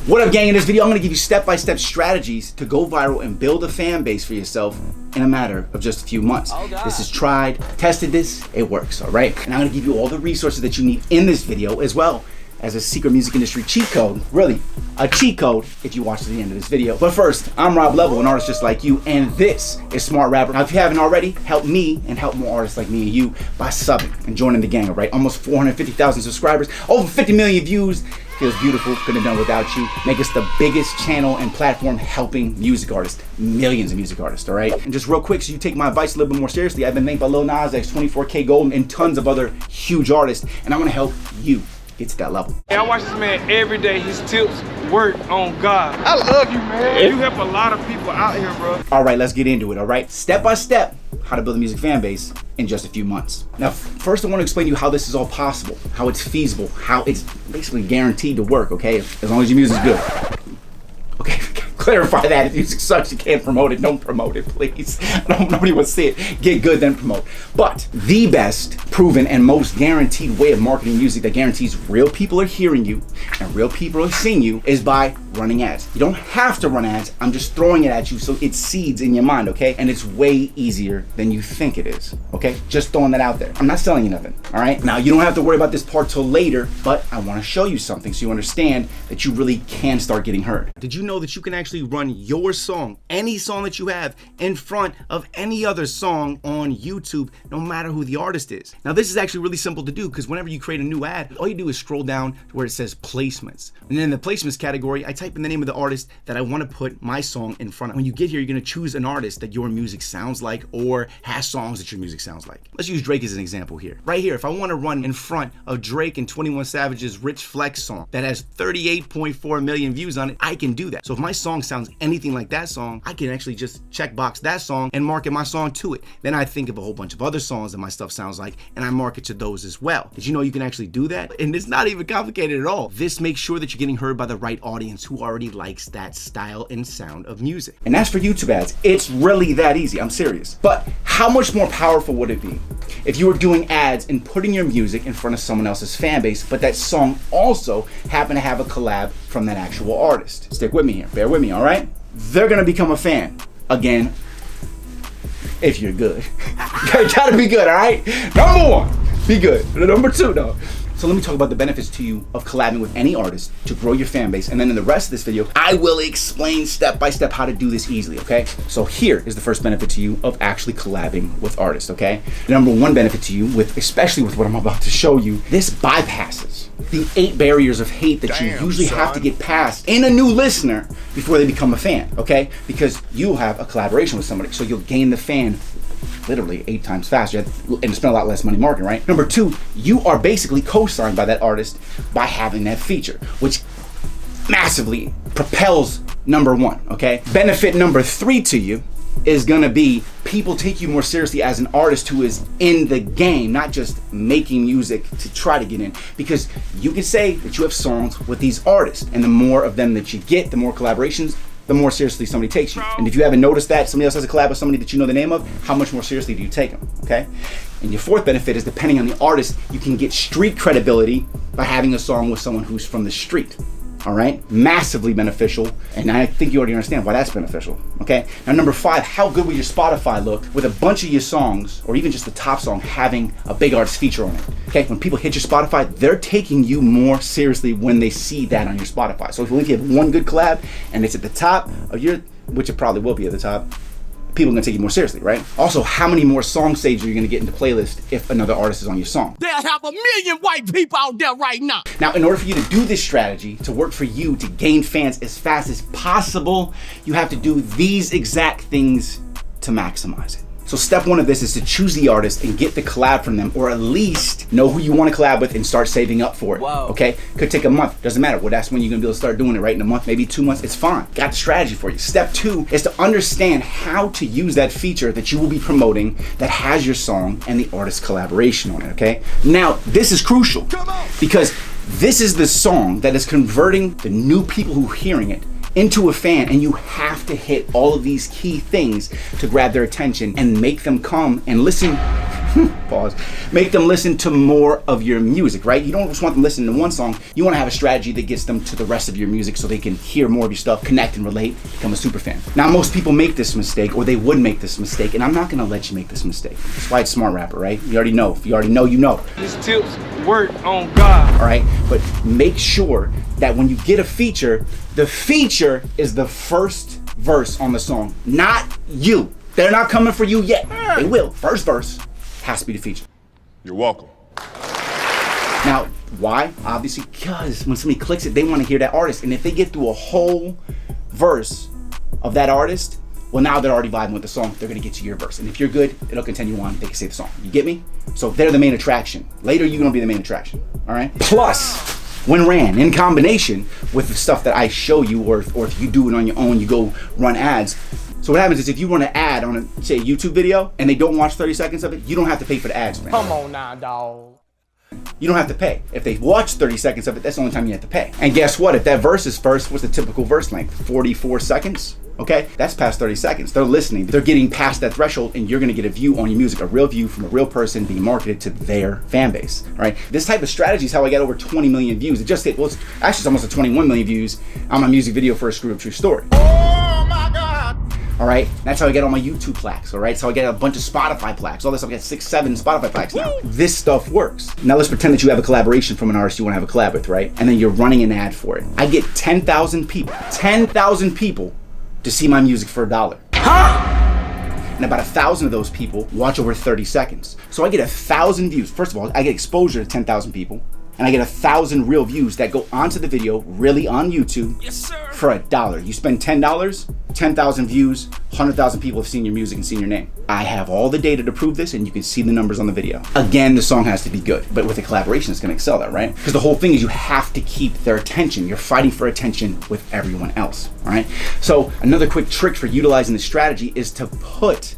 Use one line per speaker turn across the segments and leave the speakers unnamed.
What up, gang? In this video, I'm gonna give you step-by-step strategies to go viral and build a fan base for yourself in a matter of just a few months. This is tried, tested this, it works, all right? And I'm gonna give you all the resources that you need in this video, as well as a secret music industry cheat code, really, a cheat code if you watch to the end of this video. But first, I'm Rob Level, an artist just like you, and this is Smart Rapper. Now, if you haven't already, help me and help more artists like me and you by subbing and joining the gang, all right? Almost 450,000 subscribers, over 50 million views. Feels beautiful, couldn't have done without you. Make us the biggest channel and platform helping music artists, millions of music artists, all right? And just real quick, so you take my advice a little bit more seriously, I've been thanked by Lil Nas X, 24K Gold, and tons of other huge artists, and I'm gonna help you get to that level.
I watch this man every day. His tips work on God. I love you, man. You help a lot of people out here, bro.
All right, let's get into it, all right? Step by step, how to build a music fan base in just a few months. Now, first I want to explain to you how this is all possible, how it's feasible, how it's basically guaranteed to work, okay? As long as your music's good. Okay, clarify that. If music sucks, you can't promote it. Don't promote it, please. Nobody wants to see it. Get good, then promote. But the best, proven, and most guaranteed way of marketing music that guarantees real people are hearing you and real people are seeing you is by running ads. You don't have to run ads. I'm just throwing it at you so it seeds in your mind, okay? And it's way easier than you think it is, okay? Just throwing that out there. I'm not selling you nothing, all right? Now, you don't have to worry about this part till later, but I want to show you something so you understand that you really can start getting heard. Did you know that you can actually run your song, any song that you have, in front of any other song on YouTube, no matter who the artist is? Now, this is actually really simple to do because whenever you create a new ad, all you do is scroll down to where it says placements. And then in the placements category, I type in the name of the artist that I want to put my song in front of. When you get here, you're going to choose an artist that your music sounds like or has songs that your music sounds like. Let's use Drake as an example here. Right here, if I want to run in front of Drake and 21 Savage's Rich Flex song that has 38.4 million views on it, I can do that. So if my song sounds anything like that song, I can actually just checkbox that song and market my song to it. Then I think of a whole bunch of other songs that my stuff sounds like, and I market to those as well. Did you know you can actually do that? And it's not even complicated at all. This makes sure that you're getting heard by the right audience who already likes that style and sound of music. And as for YouTube ads, it's really that easy. I'm serious. But how much more powerful would it be if you were doing ads and putting your music in front of someone else's fan base, but that song also happened to have a collab from that actual artist? Stick with me here. Bear with me, all right? They're gonna become a fan. Again, if you're good. You gotta be good, all right? Number one, be good. Number two, though. So let me talk about the benefits to you of collabing with any artist to grow your fan base. And then in the rest of this video, I will explain step by step how to do this easily, okay? So here is the first benefit to you of actually collabing with artists, okay? The number one benefit to you, especially with what I'm about to show you, this bypasses the 8 barriers of hate that you usually have to get past in a new listener before they become a fan, okay? Because you'll have a collaboration with somebody, so you'll gain the fan literally 8 times faster and spend a lot less money marketing, right? Number two, you are basically co-signed by that artist by having that feature, which massively propels number one, okay? Benefit number 3 to you is gonna be people take you more seriously as an artist who is in the game, not just making music to try to get in. Because you can say that you have songs with these artists, and the more of them that you get, the more collaborations, the more seriously somebody takes you. And if you haven't noticed that somebody else has a collab with somebody that you know the name of, how much more seriously do you take them, okay? And your fourth benefit is, depending on the artist, you can get street credibility by having a song with someone who's from the street, all right? Massively beneficial, and I think you already understand why that's beneficial, okay? Now, number 5, how good will your Spotify look with a bunch of your songs, or even just the top song, having a big artist feature on it, okay? When people hit your Spotify, they're taking you more seriously when they see that on your Spotify. So if you have one good collab, and it's at the top of your, which it probably will be at the top, people are gonna take you more seriously, right? Also, how many more song saves are you gonna get into playlist if another artist is on your song?
There'll have 1 million white people out there right now.
Now, in order for you to do this strategy to work for you to gain fans as fast as possible, you have to do these exact things to maximize it. So step 1 of this is to choose the artist and get the collab from them, or at least know who you want to collab with and start saving up for it.
Whoa.
Okay? Could take a month, doesn't matter. Well, that's when you're gonna be able to start doing it, right? In a month, maybe 2 months, it's fine. Got the strategy for you. Step 2 is to understand how to use that feature that you will be promoting that has your song and the artist collaboration on it, okay? Now, this is crucial because this is the song that is converting the new people who are hearing it into a fan, and you have to hit all of these key things to grab their attention and make them come and listen Pause. Make them listen to more of your music, right? You don't just want them listening to one song. You want to have a strategy that gets them to the rest of your music so they can hear more of your stuff, connect and relate, become a super fan. Now, most people make this mistake, or they would make this mistake, and I'm not going to let you make this mistake. That's why it's Smart Rapper, right? You already know. If you already know, you know.
His tips work on God.
All right? But make sure that when you get a feature, the feature is the first verse on the song, not you. They're not coming for you yet. They will. First verse has to be the feature.
You're welcome.
Now, why? Obviously, because when somebody clicks it, they want to hear that artist. And if they get through a whole verse of that artist, well, now they're already vibing with the song. They're going to get to your verse. And if you're good, it'll continue on. They can say the song. You get me? So they're the main attraction. Later, you're going to be the main attraction. All right? Plus, when ran in combination with the stuff that I show you, or if you do it on your own, you go run ads. So what happens is if you run an ad on a, say, YouTube video and they don't watch 30 seconds of it, you don't have to pay for the ads, man.
Come on now, dog.
You don't have to pay. If they watch 30 seconds of it, that's the only time you have to pay. And guess what? If that verse is first, what's the typical verse length? 44 seconds? Okay, that's past 30 seconds. They're listening. They're getting past that threshold, and you're gonna get a view on your music, a real view from a real person being marketed to their fan base, right? This type of strategy is how I got over 20 million views. It just hit, well, it's almost a 21 million views on my music video for A Screwed Up True Story.
Oh my God.
All right, that's how I get all my YouTube plaques, all right? So I get a bunch of Spotify plaques, all this stuff. I got 6, 7 Spotify plaques now. This stuff works. Now let's pretend that you have a collaboration from an artist you wanna have a collab with, right? And then you're running an ad for it. I get 10,000 people to see my music for $1. And about 1,000 of those people watch over 30 seconds. So I get 1,000 views. First of all, I get exposure to 10,000 people, and I get 1,000 real views that go onto the video, really on YouTube, for $1. You spend $10, 10,000 views, 100,000 people have seen your music and seen your name. I have all the data to prove this, and you can see the numbers on the video. Again, the song has to be good, but with a collaboration, it's gonna excel that, right? Because the whole thing is you have to keep their attention. You're fighting for attention with everyone else, all right? So another quick trick for utilizing this strategy is to put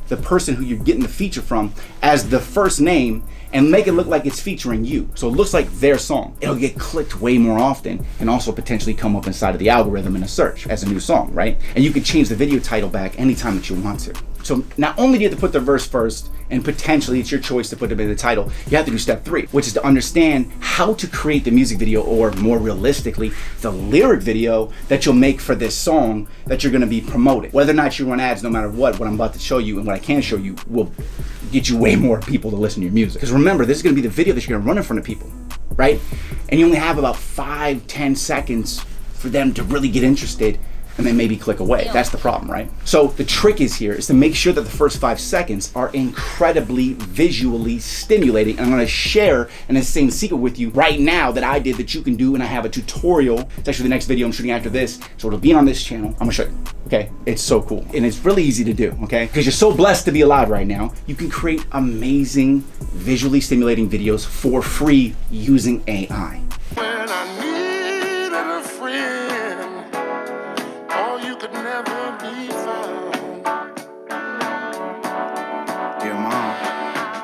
the person who you're getting the feature from as the first name and make it look like it's featuring you. So it looks like their song. It'll get clicked way more often and also potentially come up inside of the algorithm in a search as a new song, right? And you can change the video title back anytime that you want to. So not only do you have to put the verse first, and potentially it's your choice to put it in the title, you have to do step 3, which is to understand how to create the music video, or more realistically, the lyric video that you'll make for this song that you're gonna be promoting. Whether or not you run ads, no matter what I'm about to show you and what I can show you will get you way more people to listen to your music. Because remember, this is gonna be the video that you're gonna run in front of people, right? And you only have about 5-10 seconds for them to really get interested, and then maybe click away. That's the problem, right? So the trick is to make sure that the first 5 seconds are incredibly visually stimulating. And I'm gonna share an insane secret with you right now that I did that you can do, and I have a tutorial. It's actually the next video I'm shooting after this, so it'll be on this channel. I'm gonna show you, okay? It's so cool, and it's really easy to do, okay? Because you're so blessed to be alive right now, you can create amazing, visually stimulating videos for free using AI.
When I needed a friend, oh, you could never be found.
Dear mom,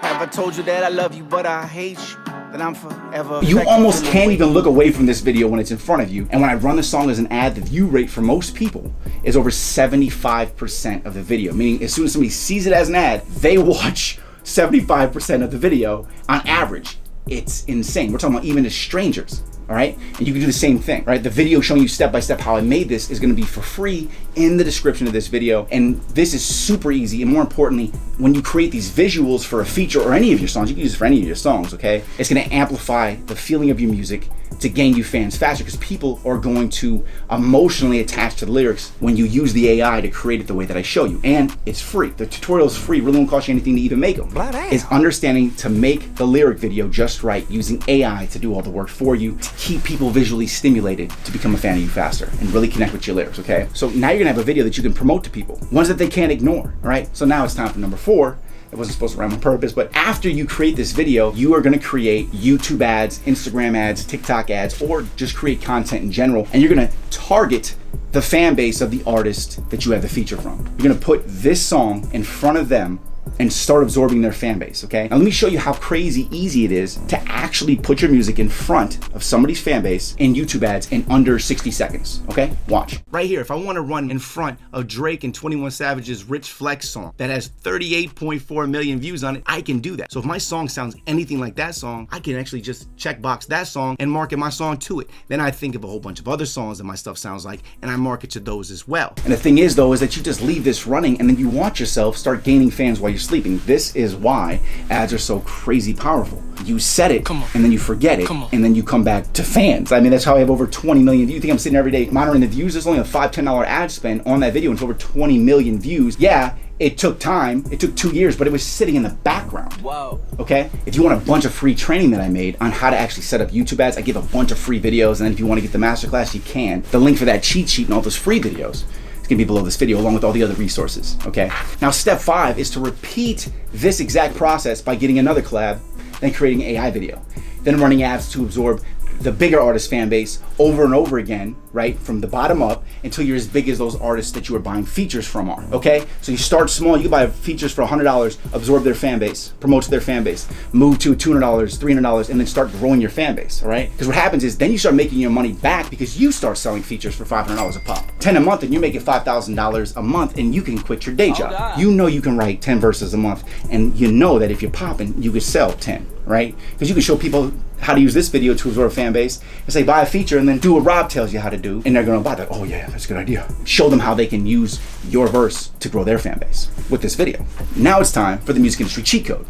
have I told you that I love you, but I hate you? That I'm forever.
You almost can't even look away from this video when it's in front of you. And when I run the song as an ad, the view rate for most people is over 75% of the video. Meaning, as soon as somebody sees it as an ad, they watch 75% of the video on average. It's insane. We're talking about even to strangers. All right, and you can do the same thing, right? The video showing you step by step how I made this is going to be for free in the description of this video, and this is super easy. And more importantly, when you create these visuals for a feature or any of your songs, you can use it for any of your songs, okay? It's going to amplify the feeling of your music to gain you fans faster, because people are going to emotionally attach to the lyrics when you use the AI to create it the way that I show you. And it's free. The tutorial is free. Really won't cost you anything to even make them. It's understanding to make the lyric video just right, using AI to do all the work for you, to keep people visually stimulated to become a fan of you faster and really connect with your lyrics, okay? So now you're gonna have a video that you can promote to people, ones that they can't ignore, all right? So now it's time for number 4. It wasn't supposed to rhyme on purpose, but after you create this video, you are gonna create YouTube ads, Instagram ads, TikTok ads, or just create content in general, and you're gonna target the fan base of the artist that you have the feature from. You're gonna put this song in front of them and start absorbing their fan base, okay? Now let me show you how crazy easy it is to actually put your music in front of somebody's fan base in YouTube ads in under 60 seconds, okay? Watch. Right here, if I wanna run in front of Drake and 21 Savage's Rich Flex song that has 38.4 million views on it, I can do that. So if my song sounds anything like that song, I can actually just checkbox that song and market my song to it. Then I think of a whole bunch of other songs that my stuff sounds like, and I market to those as well. And the thing is though, is that you just leave this running and then you watch yourself start gaining fans while you're sleeping. This is why ads are so crazy powerful. You set it and then you forget it and then you come back to fans. I mean, that's how I have over 20 million views. You think I'm sitting every day monitoring the views? There's only a $5, $10 ad spend on that video and it's over 20 million views. Yeah, it took time, it took 2 years, but it was sitting in the background. Wow. Okay? If you want a bunch of free training that I made on how to actually set up YouTube ads, I give a bunch of free videos, and then if you want to get the masterclass, you can. The link for that cheat sheet and all those free videos is gonna be below this video along with all the other resources, okay? Now, step 5 is to repeat this exact process by getting another collab, then creating an AI video, then running ads to absorb the bigger artist fan base over and over again, right? From the bottom up until you're as big as those artists that you are buying features from are, okay? So you start small, you can buy features for $100, absorb their fan base, promote to their fan base, move to $200, $300, and then start growing your fan base, all right? Because what happens is then you start making your money back because you start selling features for $500 a pop. 10 a month and you're making $5,000 a month and you can quit your day job. You know you can write 10 verses a month and you know that if you're popping, you could sell 10, right? Because you can show people how to use this video to absorb a fan base and say buy a feature and then do what Rob tells you how to do and they're gonna buy that. Oh yeah, that's a good idea. Show them how they can use your verse to grow their fan base with this video. Now it's time for the music industry cheat code.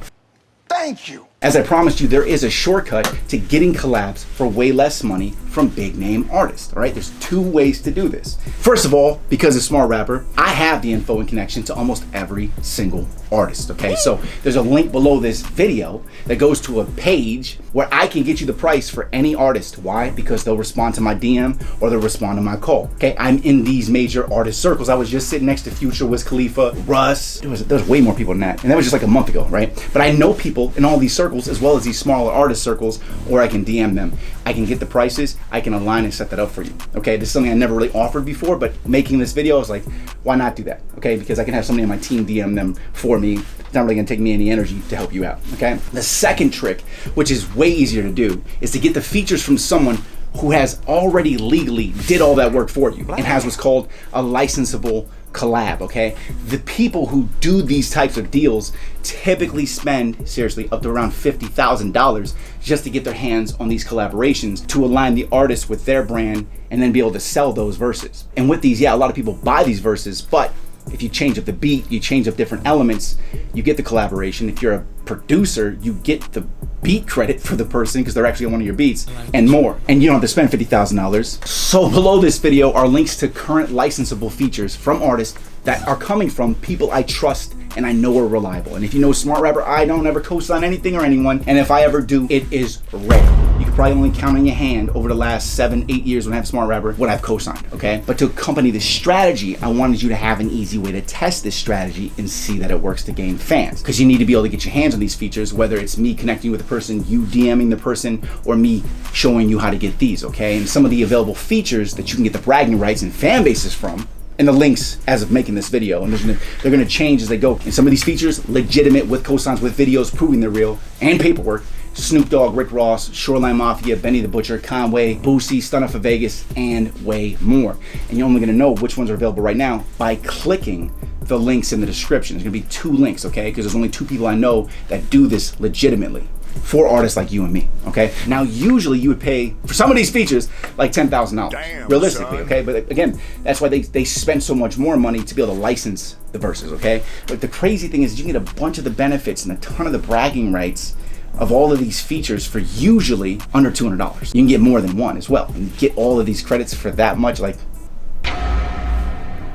Thank you.
As I promised you, there is a shortcut to getting collabs for way less money from big name artists, all right? There's 2 ways to do this. First of all, because of Smart Rapper, I have the info and connection to almost every single artist, okay? So there's a link below this video that goes to a page where I can get you the price for any artist. Why? Because they'll respond to my DM or they'll respond to my call, okay? I'm in these major artist circles. I was just sitting next to Future, Wiz Khalifa, Russ. There was way more people than that. And that was just like a month ago, right? But I know people in all these circles as well as these smaller artist circles, or I can DM them. I can get the prices, I can align and set that up for you, okay? This is something I never really offered before, but making this video, I was like, why not do that, okay? Because I can have somebody on my team DM them for me. It's not really gonna take me any energy to help you out, okay? The second trick, which is way easier to do, is to get the features from someone who has already legally did all that work for you and has what's called a licensable collab, okay? The people who do these types of deals typically spend, seriously, up to around $50,000 just to get their hands on these collaborations to align the artist with their brand and then be able to sell those verses. And with these, yeah, a lot of people buy these verses, but if you change up the beat, you change up different elements, you get the collaboration. If you're a producer, you get the beat credit for the person because they're actually on one of your beats and more. And you don't have to spend $50,000. So below this video are links to current licensable features from artists that are coming from people I trust and I know are reliable. And if you know Smart Rapper, I don't ever co-sign anything or anyone. And if I ever do, it is rare. You could probably only count on your hand over the last 7, 8 years when I have Smart Rapper what I've co-signed, okay? But to accompany this strategy, I wanted you to have an easy way to test this strategy and see that it works to gain fans. Because you need to be able to get your hands on these features, whether it's me connecting with the person, you DMing the person, or me showing you how to get these, okay? And some of the available features that you can get the bragging rights and fan bases from, and the links as of making this video, and they're gonna change as they go. And some of these features, legitimate with cosigns, with videos proving they're real, and paperwork. Snoop Dogg, Rick Ross, Shoreline Mafia, Benny the Butcher, Conway, Boosie, Stunner for Vegas, and way more. And you're only gonna know which ones are available right now by clicking the links in the description. There's gonna be 2 links, okay? Because there's only 2 people I know that do this legitimately. For artists like you and me, okay? Now, usually you would pay for some of these features like $10,000, realistically, okay? But again, that's why they spend so much more money to be able to license the verses, okay? But the crazy thing is you can get a bunch of the benefits and a ton of the bragging rights of all of these features for usually under $200. You can get more than one as well and get all of these credits for that much. Like,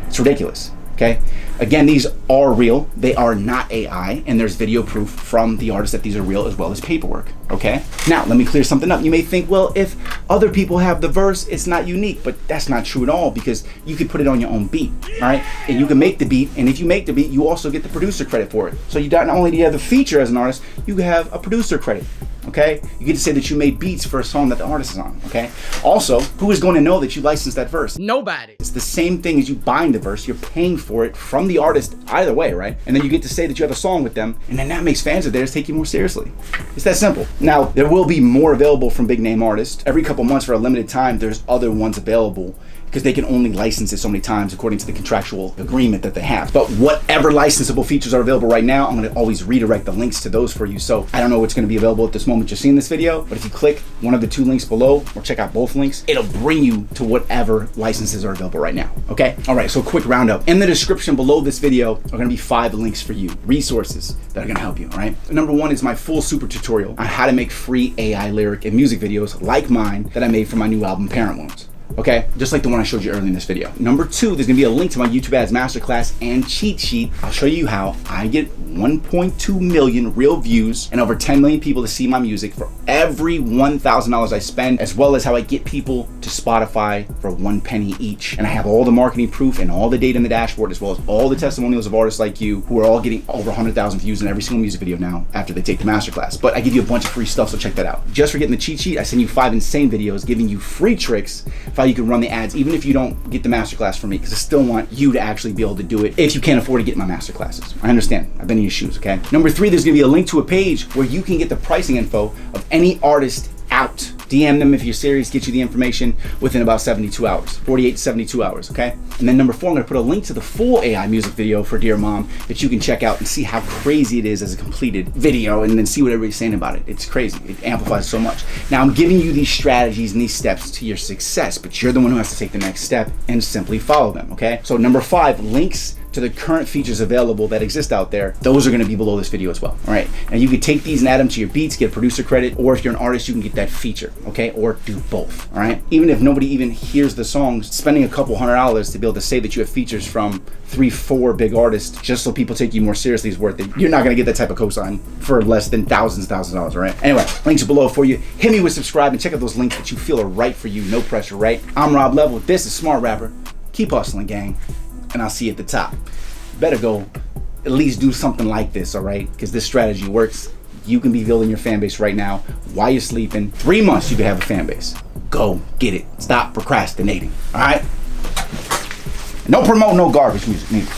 it's ridiculous, okay? Again, these are real. They are not AI, and there's video proof from the artist that these are real as well as paperwork, okay? Now, let me clear something up. You may think, well, if other people have the verse, it's not unique, but that's not true at all because you could put it on your own beat, all right? And you can make the beat, and if you make the beat, you also get the producer credit for it. So you not only do you have the feature as an artist, you have a producer credit. okay? You get to say that you made beats for a song that the artist is on, okay? Also, who is going to know that you licensed that verse?
Nobody.
It's the same thing as you buying the verse. You're paying for it from the artist either way, right? And then you get to say that you have a song with them, and then that makes fans of theirs take you more seriously. It's that simple. Now, there will be more available from big name artists. Every couple months for a limited time, there's other ones available because they can only license it so many times according to the contractual agreement that they have. But whatever licensable features are available right now, I'm gonna always redirect the links to those for you. So I don't know what's gonna be available at this moment you're seeing this video, but if you click one of the 2 links below or check out both links, it'll bring you to whatever licenses are available right now, okay? All right, so quick roundup. In the description below this video are gonna be 5 links for you, resources that are gonna help you, all right? Number 1 is my full super tutorial on how to make free AI lyric and music videos like mine that I made for my new album, Parent Wounds. Okay, just like the one I showed you earlier in this video. Number 2, there's gonna be a link to my YouTube ads masterclass and cheat sheet. I'll show you how I get 1.2 million real views and over 10 million people to see my music for every $1,000 I spend, as well as how I get people to Spotify for 1 penny each. And I have all the marketing proof and all the data in the dashboard, as well as all the testimonials of artists like you who are all getting over 100,000 views in every single music video now after they take the masterclass. But I give you a bunch of free stuff, so check that out. Just for getting the cheat sheet, I send you 5 insane videos giving you free tricks how you can run the ads even if you don't get the masterclass from me, because I still want you to actually be able to do it if you can't afford to get my masterclasses. I understand, I've been in your shoes, okay? Number 3, there's gonna be a link to a page where you can get the pricing info of any artist out. DM them if you're serious, get you the information within about 72 hours, 48 to 72 hours, okay? And then number 4, I'm gonna put a link to the full AI music video for Dear Mom that you can check out and see how crazy it is as a completed video, and then see what everybody's saying about it. It's crazy, it amplifies so much. Now I'm giving you these strategies and these steps to your success, but you're the one who has to take the next step and simply follow them, okay? So number 5, links to the current features available that exist out there, those are gonna be below this video as well, all right? And you can take these and add them to your beats, get producer credit, or if you're an artist, you can get that feature, okay? Or do both, all right? Even if nobody even hears the song, spending a couple $100 to be able to say that you have features from 3-4 big artists just so people take you more seriously is worth it. You're not gonna get that type of cosign for less than thousands of dollars, all right? Anyway, links are below for you. Hit me with subscribe and check out those links that you feel are right for you, no pressure, right? I'm Rob Level, this is Smart Rapper. Keep hustling, gang, and I'll see you at the top. Better go at least do something like this, all right? Because this strategy works. You can be building your fan base right now while you're sleeping. 3 months you can have a fan base. Go get it. Stop procrastinating, all right? No promote, no garbage music neither.